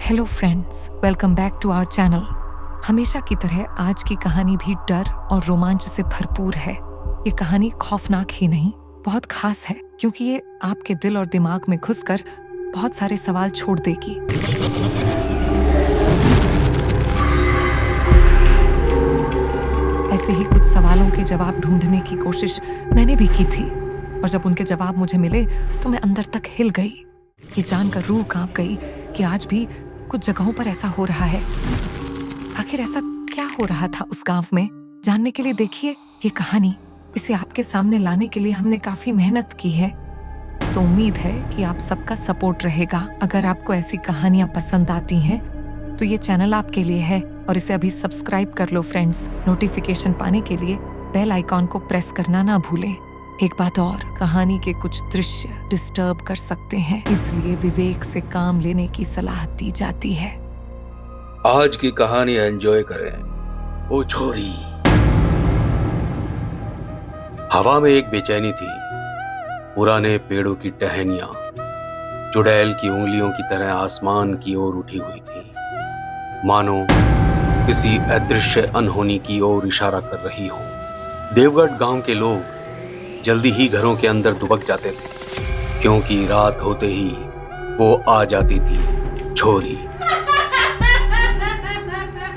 Hello friends, welcome back to our channel. हमेशा की तरह आज की कहानी भी डर और रोमांच से भरपूर है। ये कहानी खौफनाक ही नहीं, बहुत खास है क्योंकि ये आपके दिल और दिमाग में घुसकर बहुत सारे सवाल छोड़ देगी। ऐसे ही कुछ सवालों के जवाब ढूंढने की कोशिश मैंने भी की थी और जब उनके जवाब मुझे मिले तो मैं अंदर तक हिल गई। ये जानकर रूह कांप गई कि आज भी कुछ जगहों पर ऐसा हो रहा है। आखिर ऐसा क्या हो रहा था उस गांव में, जानने के लिए देखिए ये कहानी। इसे आपके सामने लाने के लिए हमने काफी मेहनत की है, तो उम्मीद है कि आप सबका सपोर्ट रहेगा। अगर आपको ऐसी कहानियां पसंद आती हैं तो ये चैनल आपके लिए है और इसे अभी सब्सक्राइब कर लो फ्रेंड्स। नोटिफिकेशन पाने के लिए बेल आइकॉन को प्रेस करना ना भूलें। एक बात और, कहानी के कुछ दृश्य डिस्टर्ब कर सकते हैं, इसलिए विवेक से काम लेने की सलाह दी जाती है। आज की कहानी एंजॉय करें। ओ छोरी। हवा में एक बेचैनी थी, पुराने पेड़ों की टहनियां चुड़ैल की उंगलियों की तरह आसमान की ओर उठी हुई थी, मानो किसी अदृश्य अनहोनी की ओर इशारा कर रही हो। देवगढ़ गांव के लोग जल्दी ही घरों के अंदर दुबक जाते थे, क्योंकि रात होते ही वो आ जाती थी छोरी।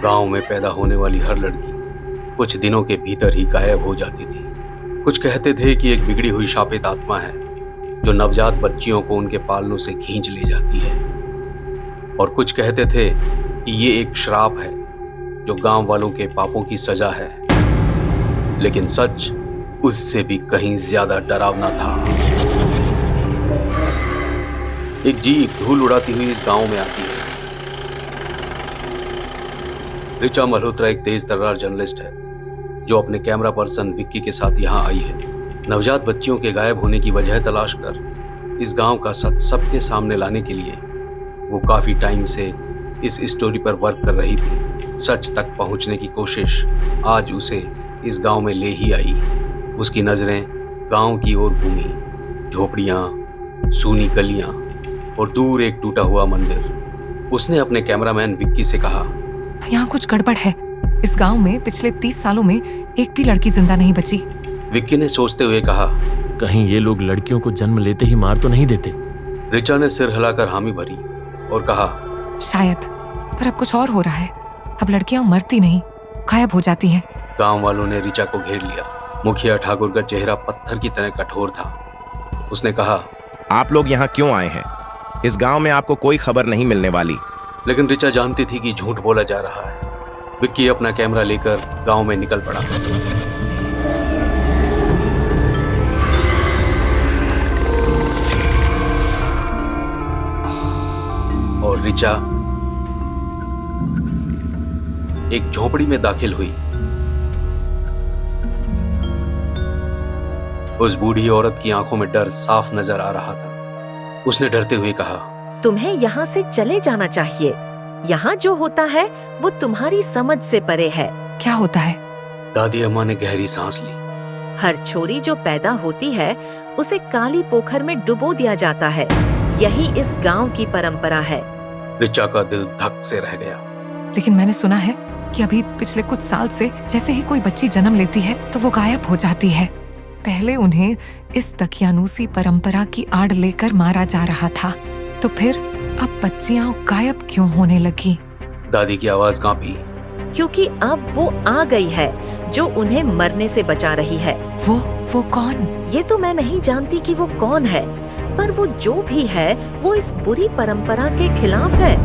गांव में पैदा होने वाली हर लड़की कुछ दिनों के भीतर ही गायब हो जाती थी। कुछ कहते थे कि एक बिगड़ी हुई शापित आत्मा है जो नवजात बच्चियों को उनके पालनों से खींच ले जाती है, और कुछ कहते थे कि ये एक श्राप है जो गांव वालों के पापों की सजा है। लेकिन सच उससे भी कहीं ज्यादा डरावना था। एक जीप धूल उड़ाती हुई इस गांव में आती है। ऋचा मल्होत्रा एक तेज तर्रार जर्नलिस्ट है जो अपने कैमरा पर्सन विक्की के साथ यहां आई है। नवजात बच्चियों के गायब होने की वजह तलाश कर इस गांव का सच सबके सामने लाने के लिए वो काफी टाइम से इस स्टोरी पर वर्क कर रही थी। सच तक पहुंचने की कोशिश आज उसे इस गांव में ले ही आई। उसकी नजरें गांव की ओर घूमी, झोपड़ियां, सूनी गलियां और दूर एक टूटा हुआ मंदिर। उसने अपने कैमरामैन विक्की से कहा, यहाँ कुछ गड़बड़ है। इस गांव में पिछले 30 सालों में एक भी लड़की जिंदा नहीं बची। विक्की ने सोचते हुए कहा, कहीं ये लोग लड़कियों को जन्म लेते ही मार तो नहीं देते। ऋचा ने सिर हिलाकर हामी भरी और कहा, शायद, पर अब कुछ और हो रहा है। अब लड़कियां मरती नहीं, गायब हो जाती हैं। गांव वालों ने ऋचा को घेर लिया। मुखिया ठाकुर का चेहरा पत्थर की तरह कठोर था। उसने कहा, आप लोग यहाँ क्यों आए हैं? इस गांव में आपको कोई खबर नहीं मिलने वाली। लेकिन ऋचा जानती थी कि झूठ बोला जा रहा है। विक्की अपना कैमरा लेकर गांव में निकल पड़ा। और ऋचा एक झोपड़ी में दाखिल हुई। उस बूढ़ी औरत की आंखों में डर साफ नजर आ रहा था। उसने डरते हुए कहा, तुम्हें यहाँ से चले जाना चाहिए। यहाँ जो होता है वो तुम्हारी समझ से परे है। क्या होता है? दादी अम्मा ने गहरी सांस ली। हर छोरी जो पैदा होती है उसे काली पोखर में डुबो दिया जाता है। यही इस गांव की परंपरा है। ऋचा का दिल धक से रह गया। लेकिन मैंने सुना है कि अभी पिछले कुछ साल से जैसे ही कोई बच्ची जन्म लेती है तो वो गायब हो जाती है। पहले उन्हें इस दकियानूसी परंपरा की आड़ लेकर मारा जा रहा था, तो फिर अब बच्चियां गायब क्यों होने लगी? दादी की आवाज कांपी। क्योंकि अब वो आ गई है जो उन्हें मरने से बचा रही है। वो कौन? ये तो मैं नहीं जानती कि वो कौन है, पर वो जो भी है वो इस बुरी परंपरा के खिलाफ है।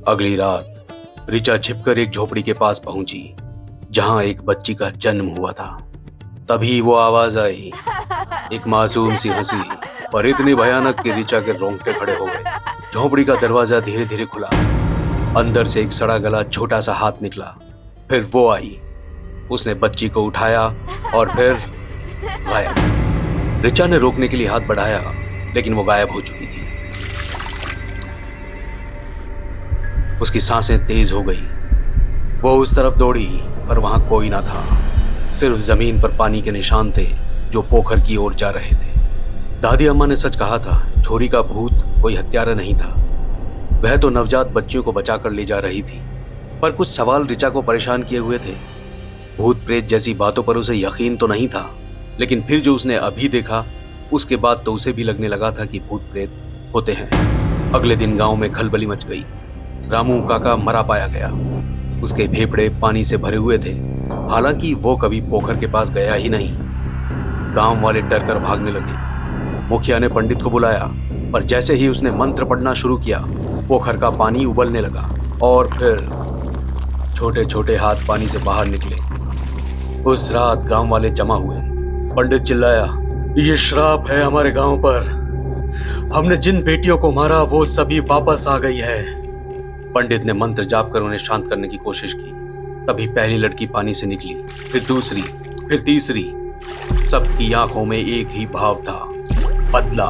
अगली रात ऋचा छिपकर एक झोपड़ी के पास पहुंची जहां एक बच्ची का जन्म हुआ था। तभी वो आवाज आई, एक मासूम सी हंसी, और इतनी भयानक कि रिचा के रोंगटे खड़े हो गए। झोंपड़ी का दरवाजा धीरे धीरे खुला, अंदर से एक सड़ा गला छोटा सा हाथ निकला। फिर वो आई, उसने बच्ची को उठाया और फिर गायब। रिचा ने रोकने के लिए हाथ बढ़ाया, लेकिन वो गायब हो चुकी थी। उसकी सांसें तेज हो गई। वो उस तरफ दौड़ी, पर वहां कोई ना था। सिर्फ जमीन पर पानी के निशान थे जो पोखर की ओर जा रहे थे। दादी अम्मा ने सच कहा था, छोरी का भूत कोई हत्यारा नहीं था। वह तो नवजात बच्चियों को बचाकर ले जा रही थी। पर कुछ सवाल रिचा को परेशान किए हुए थे। भूत प्रेत जैसी बातों पर उसे यकीन तो नहीं था, लेकिन फिर जो उसने अभी देखा, उसके बाद तो उसे भी लगने लगा था कि भूत प्रेत होते हैं। अगले दिन गांव में खलबली मच गई। रामू काका मरा पाया गया। उसके फेफड़े पानी से भरे हुए थे। हालांकि वो कभी पोखर के पास गया ही नहीं। गांव वाले डर कर भागने लगे। मुखिया ने पंडित को बुलाया, पर जैसे ही उसने मंत्र पढ़ना शुरू किया, पोखर का पानी उबलने लगा और फिर छोटे छोटे हाथ पानी से बाहर निकले। उस रात गांव वाले जमा हुए। पंडित चिल्लाया, ये श्राप है हमारे गांव पर। हमने जिन बेटियों को मारा वो सभी वापस आ गई है। पंडित ने मंत्र जाप कर उन्हें शांत करने की कोशिश की। तभी पहली लड़की पानी से निकली, फिर दूसरी, फिर तीसरी। सबकी आंखों में एक ही भाव था, बदला।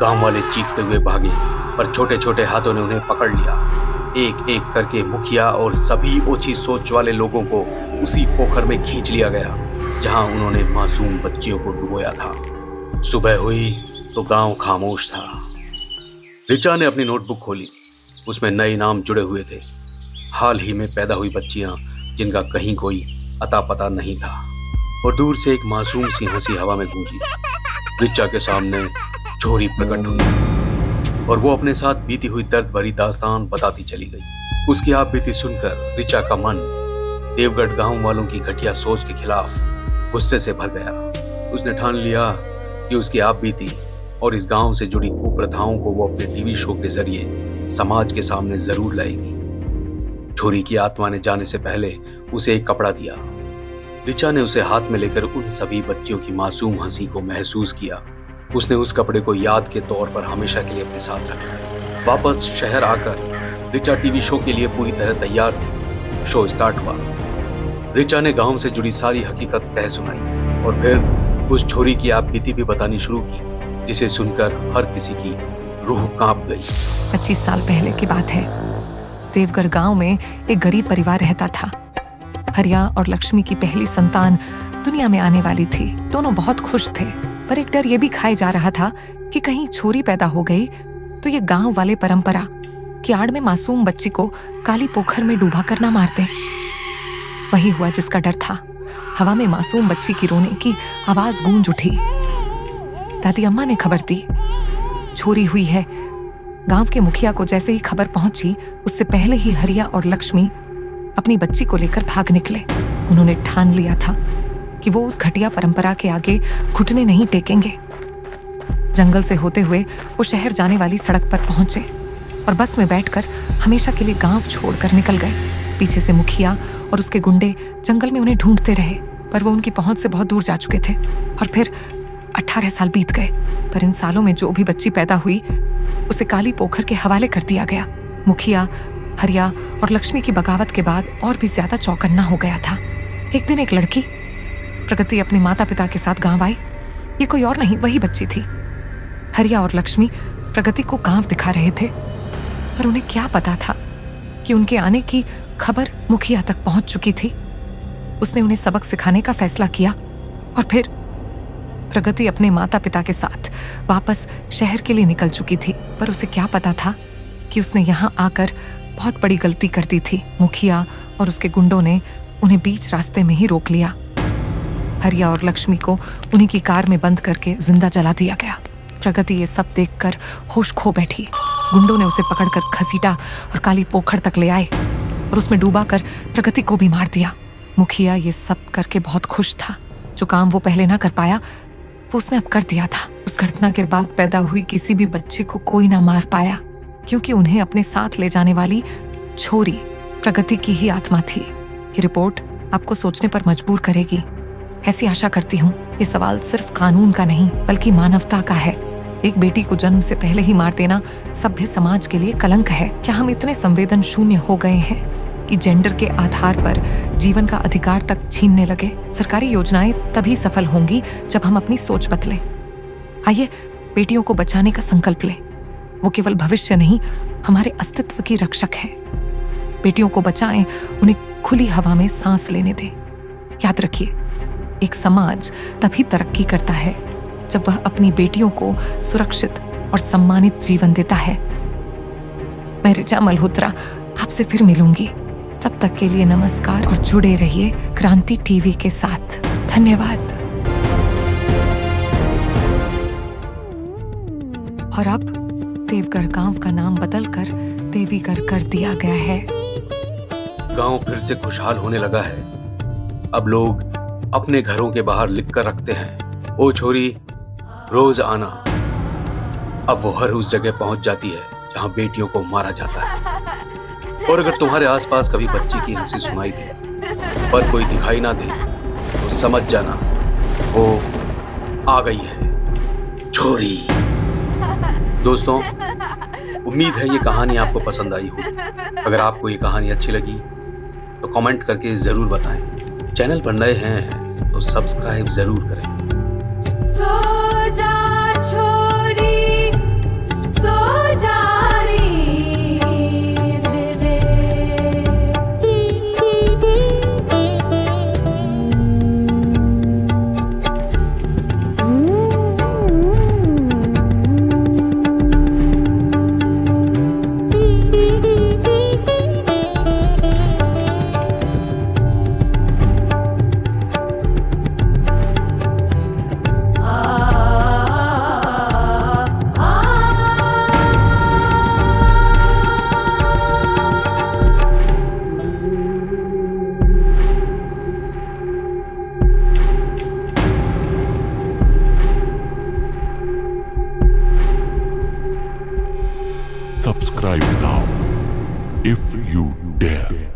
गांव वाले चीखते हुए भागे, पर छोटे छोटे हाथों ने उन्हें पकड़ लिया। एक एक करके मुखिया और सभी ओछी सोच वाले लोगों को उसी पोखर में खींच लिया गया जहां उन्होंने मासूम बच्चियों को डुबोया था। सुबह हुई तो गांव खामोश था। रिचा ने अपनी नोटबुक खोली। उसमें नए नाम जुड़े हुए थे, हाल ही में पैदा हुई बच्चियां जिनका कहीं कोई अता पता नहीं था। और दूर से एक मासूम सी हंसी हवा में गूंजी। रिचा के सामने छोरी प्रकट हुई और वो अपने साथ बीती हुई दर्द भरी दास्तान बताती चली गई। उसकी आप बीती सुनकर रिचा का मन देवगढ़ गांव वालों की घटिया सोच के खिलाफ गुस्से से भर गया। उसने ठान लिया कि उसकी आप बीती और इस गांव से जुड़ी कुप्रथाओं को वो अपने टीवी शो के जरिए समाज के सामने जरूर लाएगी। छोरी की आत्मा ने जाने से पहले उसे एक कपड़ा दिया। रिचा ने उसे हाथ में लेकर उन सभी बच्चियों की मासूम हंसी को महसूस किया। उसने उस कपड़े को याद के तौर पर हमेशा के लिए अपने साथ रखा। वापस शहर आकर रिचा टीवी शो के लिए पूरी तरह तैयार थी। शो स्टार्ट हुआ। रिचा ने गांव से जुड़ी सारी हकीकत कह सुनाई और फिर उस छोरी की आप बीती भी बतानी शुरू की, जिसे सुनकर हर किसी की रूह कांप गई। 25 साल पहले की बात है। देवगढ़ गांव में एक गरीब परिवार रहता था। हरिया और लक्ष्मी की पहली संतान दुनिया में आने वाली थी। दोनों बहुत खुश थे, पर एक डर ये भी खाए जा रहा था कि कहीं छोरी पैदा हो गई तो ये गांव वाले परंपरा की आड़ में मासूम बच्ची को काली पोखर में डूबा कर ना मार दें। वही हुआ जिसका डर था। हवा में मासूम बच्ची की रोने की आवाज गूंज उठी। दादी अम्मा ने खबर दी, छोरी हुई है। गांव के मुखिया को जैसे ही खबर पहुंची, उससे पहले ही हरिया और लक्ष्मी अपनी बच्ची को लेकर भाग निकले। उन्होंने ठान लिया था कि वो उस घटिया परंपरा के आगे घुटने नहीं टेकेंगे। जंगल से होते हुए वो शहर जाने वाली सड़क पर पहुंचे और बस में बैठकर हमेशा के लिए गांव छोड़कर निकल गए। पीछे से मुखिया और उसके गुंडे जंगल में उन्हें ढूंढते रहे, पर वो उनकी पहुंच से बहुत दूर जा चुके थे। और फिर 18 साल बीत गए, पर इन सालों में जो भी बच्ची पैदा हुई उसे काली पोखर के हवाले कर दिया गया। मुखिया, हरिया और लक्ष्मी की बगावत के बाद और भी ज्यादा चौकन्ना हो गया था। एक दिन एक लड़की प्रगति अपने माता पिता के साथ गांव आई। ये कोई और नहीं, वही बच्ची थी। हरिया और लक्ष्मी प्रगति को गांव दिखा रहे थे, पर उन्हें क्या पता था कि उनके आने की खबर मुखिया तक पहुंच चुकी थी। उसने उन्हें सबक सिखाने का फैसला किया और फिर प्रगति अपने माता पिता के साथ वापस शहर के लिए निकल चुकी थी। पर उसे क्या पता था कि उसने यहाँ आकर बहुत बड़ी गलती कर दी थी। मुखिया और उसके गुंडों ने उन्हें बीच रास्ते में ही रोक लिया। हरिया और लक्ष्मी को उन्हीं की कार में बंद करके जिंदा जला दिया गया। प्रगति ये सब देखकर होश खो बैठी। गुंडों ने उसे पकड़कर घसीटा और काली पोखर तक ले आए और उसमें डूबा कर प्रगति को भी मार दिया। मुखिया ये सब करके बहुत खुश था। जो काम वो पहले ना कर पाया वो उसने अब कर दिया था। उस घटना के बाद पैदा हुई किसी भी बच्ची को कोई ना मार पाया, क्योंकि उन्हें अपने साथ ले जाने वाली छोरी प्रगति की ही आत्मा थी। ये रिपोर्ट आपको सोचने पर मजबूर करेगी। ऐसी आशा करती हूँ ये सवाल सिर्फ कानून का नहीं बल्कि मानवता का है। एक बेटी को जन्म से पहले ही मार देना सभ्य समाज के लिए कलंक है। क्या हम इतने संवेदन शून्य हो गए हैं कि जेंडर के आधार पर जीवन का अधिकार तक छीनने लगे? सरकारी योजनाएं तभी सफल होंगी जब हम अपनी सोच बदलें। आइए बेटियों को बचाने का संकल्प लें। वो केवल भविष्य नहीं, हमारे अस्तित्व की रक्षक हैं। बेटियों को बचाएं, उन्हें खुली हवा में सांस लेने दें। याद रखिए, एक समाज तभी तरक्की करता है जब वह अपनी बेटियों को सुरक्षित और सम्मानित जीवन देता है। मैं ऋचा मल्होत्रा आपसे फिर मिलूंगी। तब तक के लिए नमस्कार और जुड़े रहिए क्रांति टीवी के साथ। धन्यवाद। और अब देवगढ़ गांव का नाम बदलकर देवीगढ़ कर दिया गया है। गांव फिर से खुशहाल होने लगा है। अब लोग अपने घरों के बाहर लिख कर रखते हैं, ओ छोरी रोज आना। अब वो हर उस जगह पहुंच जाती है जहां बेटियों को मारा जाता है। और अगर तुम्हारे आसपास कभी बच्ची की हंसी सुनाई दे पर कोई दिखाई ना दे तो समझ जाना वो आ गई है, छोरी। दोस्तों, उम्मीद है ये कहानी आपको पसंद आई हो। अगर आपको ये कहानी अच्छी लगी तो कमेंट करके जरूर बताएं। चैनल पर नए हैं तो सब्सक्राइब जरूर करें। Subscribe now if you dare.